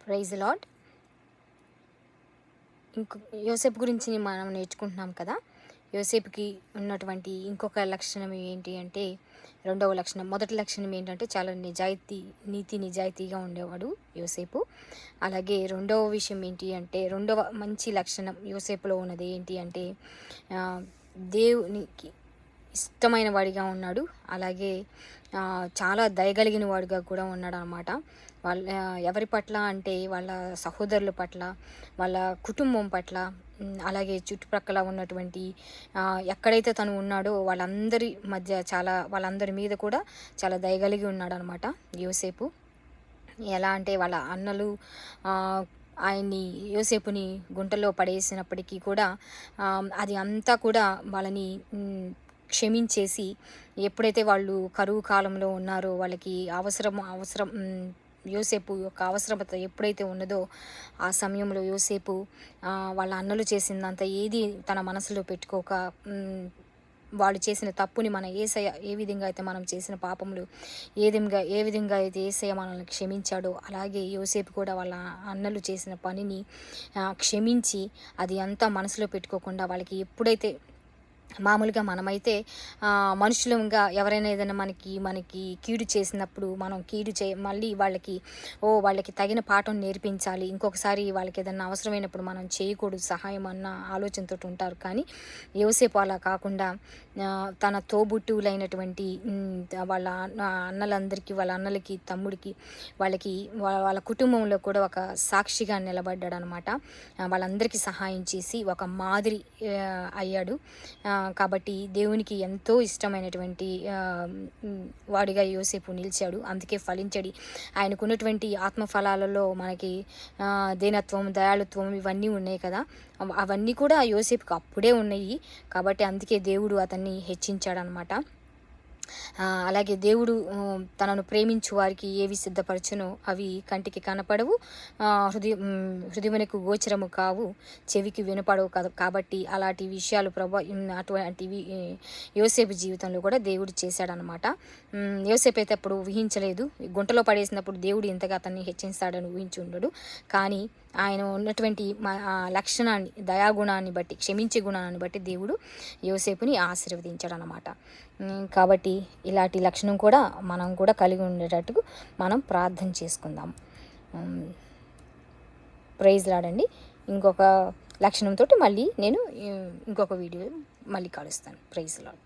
Praise lord. యోసేపు గురించి మనం నేర్చుకుంటున్నాం కదా. యోసేపుకి ఉన్నటువంటి ఇంకొక లక్షణం ఏంటి అంటే, రెండవ లక్షణం. మొదటి లక్షణం ఏంటంటే చాలా నిజాయితీగా ఉండేవాడు యోసేపు. అలాగే రెండవ విషయం ఏంటి అంటే, రెండవ మంచి లక్షణం యోసేపులో ఉన్నది ఏంటి అంటే, దేవునికి ఇష్టమైన వాడిగా ఉన్నాడు. అలాగే చాలా దయగలిగిన వాడిగా కూడా ఉన్నాడు అన్నమాట. ఎవరి పట్ల అంటే వాళ్ళ సహోదరుల పట్ల, వాళ్ళ కుటుంబం పట్ల, అలాగే చుట్టుప్రక్కల ఉన్నటువంటి ఎక్కడైతే తను ఉన్నాడో వాళ్ళందరి మీద కూడా చాలా దయగలిగి ఉన్నాడు అనమాట యోసేపు. ఎలా అంటే వాళ్ళ అన్నలు యోసేపుని గుంటలో పడేసినప్పటికీ కూడా అది అంతా కూడా వాళ్ళని క్షమించేసి, ఎప్పుడైతే వాళ్ళు కరువు కాలంలో ఉన్నారో వాళ్ళకి అవసరం యోసేపు యొక్క అవసరత ఎప్పుడైతే ఉన్నదో ఆ సమయంలో యోసేపు వాళ్ళ అన్నలు చేసిందంత ఏది తన మనసులో పెట్టుకోక, వాళ్ళు చేసిన తప్పుని మన యేసయ్య ఏ విధంగా అయితే మనం చేసిన పాపములు ఏ విధంగా అయితే యేసయ్య మనల్ని క్షమించాడో, అలాగే యోసేపు కూడా వాళ్ళ అన్నలు చేసిన పనిని క్షమించి అది అంతా మనసులో పెట్టుకోకుండా వాళ్ళకి ఎప్పుడైతే మామూలుగా మనమైతే మనుషులంగా ఎవరైనా ఏదైనా మనకి కీడు చేసినప్పుడు మనం మళ్ళీ వాళ్ళకి తగిన పాఠం నేర్పించాలి, ఇంకొకసారి వాళ్ళకి ఏదైనా అవసరమైనప్పుడు మనం చేయకూడదు సహాయం అన్న ఆలోచనతో ఉంటారు. కానీ యోసేపు అలా కాకుండా తన తోబుట్టువులైనటువంటి వాళ్ళ అన్నలకి, తమ్ముడికి, వాళ్ళ కుటుంబంలో కూడా ఒక సాక్షిగా నిలబడ్డాడు అనమాట. వాళ్ళందరికీ సహాయం చేసి ఒక మాదిరి అయ్యాడు. కాబట్టి దేవునికి ఎంతో ఇష్టమైనటువంటి వాడిగా యోసేపు నిలిచాడు. అందుకే ఫలించడి. ఆయనకున్నటువంటి ఆత్మఫలాలలో మనకి దీనత్వం, దయాళుత్వం ఇవన్నీ ఉన్నాయి కదా. అవన్నీ కూడా యోసేపుకి అప్పుడే ఉన్నాయి. కాబట్టి అందుకే దేవుడు అతన్ని హెచ్చించాడనమాట. అలాగే దేవుడు తనను ప్రేమించు వారికి ఏవి సిద్ధపరచునో అవి కంటికి కనపడవు, హృదయమునకు గోచరము కావు, చెవికి వినపడవు కదా. కాబట్టి అలాంటి విషయాలు అటువంటివి యోసేపు జీవితంలో కూడా దేవుడు చేశాడనమాట. యోసేపు అయితే అప్పుడు ఊహించలేదు, గుంటలో పడేసినప్పుడు దేవుడు ఇంతగా అతన్ని హెచ్చించాడని ఊహించి ఉండడు. కానీ ఆయన ఉన్నటువంటి లక్షణాన్ని, దయాగుణాన్ని బట్టి, క్షమించే గుణాన్ని బట్టి దేవుడు యోసేపుని ఆశీర్వదించాడు అనమాట. కాబట్టి ఇలాంటి లక్షణం కూడా మనం కూడా కలిగి ఉండేటట్టుగా మనం ప్రార్థన చేసుకుందాం. Praise Lord. ఇంకొక లక్షణంతో మళ్ళీ నేను ఇంకొక వీడియో మళ్ళీ కలుస్తాను. Praise lord.